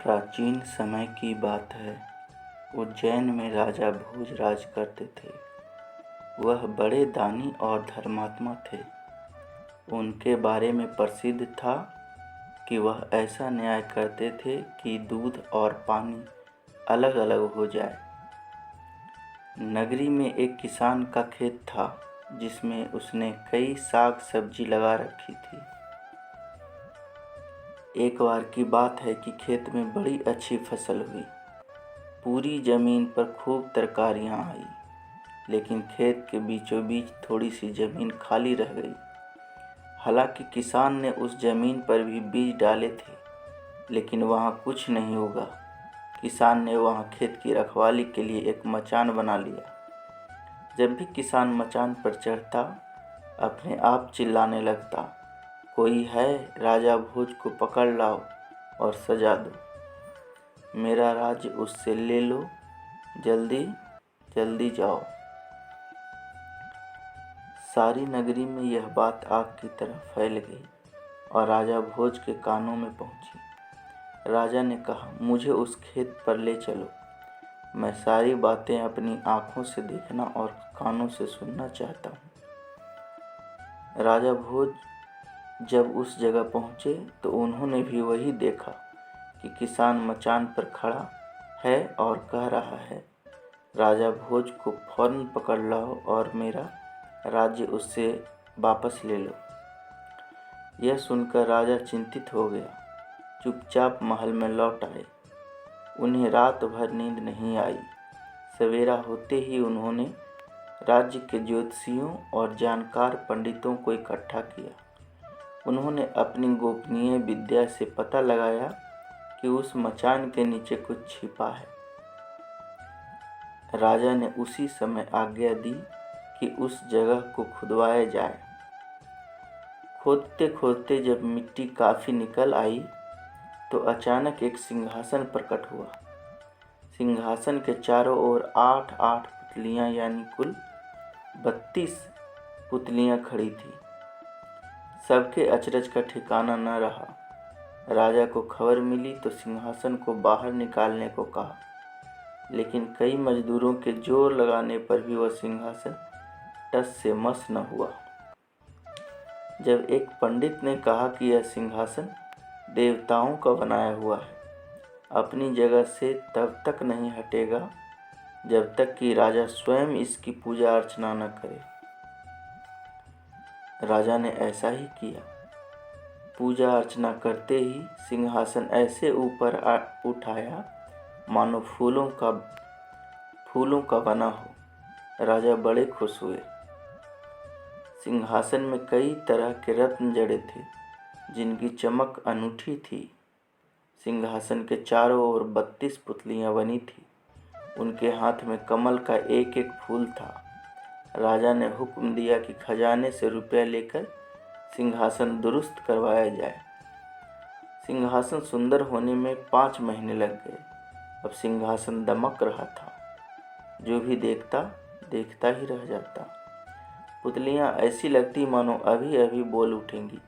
प्राचीन समय की बात है। उज्जैन में राजा भोज राज करते थे। वह बड़े दानी और धर्मात्मा थे। उनके बारे में प्रसिद्ध था कि वह ऐसा न्याय करते थे कि दूध और पानी अलग अलग हो जाए। नगरी में एक किसान का खेत था जिसमें उसने कई साग सब्जी लगा रखी थी। एक बार की बात है कि खेत में बड़ी अच्छी फसल हुई। पूरी जमीन पर खूब तरकारियां आई, लेकिन खेत के बीचों बीच थोड़ी सी जमीन खाली रह गई। हालांकि किसान ने उस जमीन पर भी बीज डाले थे, लेकिन वहां कुछ नहीं उगा। किसान ने वहां खेत की रखवाली के लिए एक मचान बना लिया। जब भी किसान मचान पर चढ़ता, अपने आप चिल्लाने लगता, कोई है, राजा भोज को पकड़ लाओ और सजा दो। मेरा राज्य उससे ले लो, जल्दी जल्दी जाओ। सारी नगरी में यह बात आग की तरह फैल गई और राजा भोज के कानों में पहुंची। राजा ने कहा, मुझे उस खेत पर ले चलो। मैं सारी बातें अपनी आंखों से देखना और कानों से सुनना चाहता हूँ। राजा भोज जब उस जगह पहुँचे तो उन्होंने भी वही देखा कि किसान मचान पर खड़ा है और कह रहा है, राजा भोज को फौरन पकड़ लाओ और मेरा राज्य उससे वापस ले लो। यह सुनकर राजा चिंतित हो गया। चुपचाप महल में लौट आए। उन्हें रात भर नींद नहीं आई। सवेरा होते ही उन्होंने राज्य के ज्योतिषियों और जानकार पंडितों को इकट्ठा किया। उन्होंने अपनी गोपनीय विद्या से पता लगाया कि उस मचान के नीचे कुछ छिपा है। राजा ने उसी समय आज्ञा दी कि उस जगह को खुदवाया जाए। खोदते खोदते जब मिट्टी काफ़ी निकल आई तो अचानक एक सिंहासन प्रकट हुआ। सिंहासन के चारों ओर 8-8 पुतलियां यानी कुल 32 पुतलियां खड़ी थीं। सबके अचरज का ठिकाना न रहा। राजा को खबर मिली तो सिंहासन को बाहर निकालने को कहा, लेकिन कई मजदूरों के जोर लगाने पर भी वह सिंहासन टस से मस न हुआ। जब एक पंडित ने कहा कि यह सिंहासन देवताओं का बनाया हुआ है, अपनी जगह से तब तक नहीं हटेगा जब तक कि राजा स्वयं इसकी पूजा अर्चना न करे। राजा ने ऐसा ही किया। पूजा अर्चना करते ही सिंहासन ऐसे ऊपर उठाया मानो फूलों का बना हो। राजा बड़े खुश हुए। सिंहासन में कई तरह के रत्न जड़े थे जिनकी चमक अनूठी थी। सिंहासन के चारों ओर 32 पुतलियां बनी थी। उनके हाथ में कमल का एक एक फूल था। राजा ने हुक्म दिया कि खजाने से रुपया लेकर सिंहासन दुरुस्त करवाया जाए। सिंहासन सुंदर होने में 5 महीने लग गए। अब सिंहासन दमक रहा था। जो भी देखता देखता ही रह जाता। पुतलियां ऐसी लगती मानो अभी अभी बोल उठेंगी।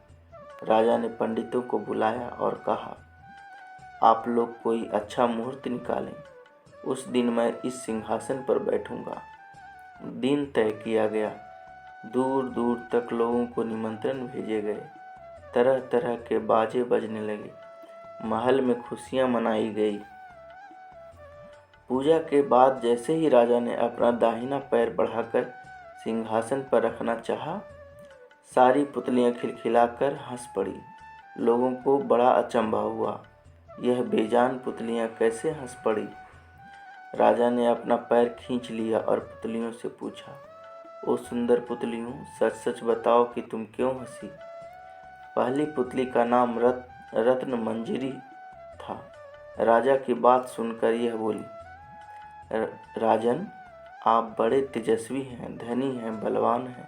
राजा ने पंडितों को बुलाया और कहा, आप लोग कोई अच्छा मुहूर्त निकालें। उस दिन मैं इस सिंहासन पर बैठूंगा। दिन तय किया गया। दूर दूर तक लोगों को निमंत्रण भेजे गए। तरह तरह के बाजे बजने लगे। महल में खुशियां मनाई गई। पूजा के बाद जैसे ही राजा ने अपना दाहिना पैर बढ़ाकर सिंहासन पर रखना चाहा, सारी पुतलियां खिलखिलाकर हंस पड़ी। लोगों को बड़ा अचंभा हुआ। यह बेजान पुतलियां कैसे हंस पड़ी? राजा ने अपना पैर खींच लिया और पुतलियों से पूछा, ओ सुंदर पुतलियों, सच सच बताओ कि तुम क्यों हंसी? पहली पुतली का नाम रत्न मंजरी था। राजा की बात सुनकर यह बोली, राजन, आप बड़े तेजस्वी हैं, धनी हैं, बलवान हैं,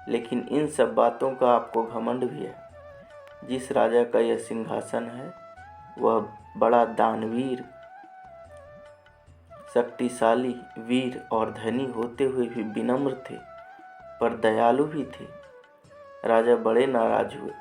लेकिन इन सब बातों का आपको घमंड भी है। जिस राजा का यह सिंहासन है वह बड़ा दानवीर, शक्तिशाली, वीर और धनी होते हुए भी विनम्र थे, पर दयालु भी थे। राजा बड़े नाराज हुए।